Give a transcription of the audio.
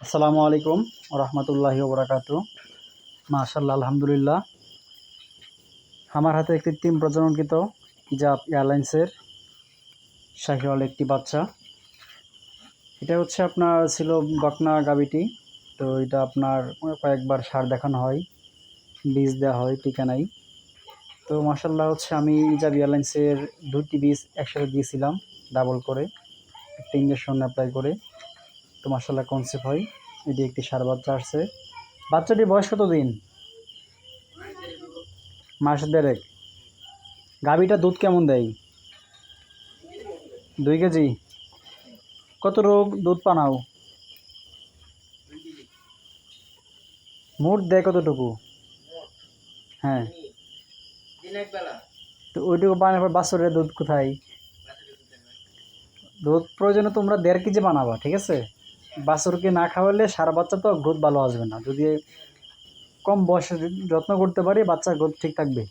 আসসালামু আলাইকুম রহমতুল্লাহি ওবরাকাতু। মাশাআল্লাহ, আলহামদুলিল্লাহ। আমার হাতে কৃত্রিম প্রজননকৃত ইজাব এয়ারলাইন্সের শাহিওয়াল একটি বাচ্চা। এটা হচ্ছে আপনার ছিল বকনা গাভীটি। তো এটা আপনার কয়েকবার সার দেখানো হয়, বীজ দেওয়া হয়, টিকা নাই। তো মাশাআল্লাহ হচ্ছে আমি ইজাব এয়ারলাইন্সের 2টি বীজ একসাথে দিয়েছিলাম, ডাবল করে একটা ইঞ্জেকশন অ্যাপ্লাই করে। তো মাশাআল্লাহ কনসেপ্ট হয়। এটি একটি সার বাচ্চা আসছে। বাচ্চাটির বয়স কত দিন? মাস দেড়েক। গাভীটা দুধ কেমন দেয়? 2 কেজি। কত রোগ দুধ পানাও? মোট দেয় কতটুকু? হ্যাঁ। তো ওইটুকু বানানোর পর বাছুরের দুধ কোথায়? দুধ প্রয়োজনে তোমরা 1.5 কেজি বানাবা, ঠিক আছে? বাছুরকে না খাওয়ালে সারা বাচ্চা তো গ্রোথ ভালো আসবে না। যদি কম বয়সে যত্ন করতে পারি, বাচ্চার গ্রোথ ঠিক থাকবে।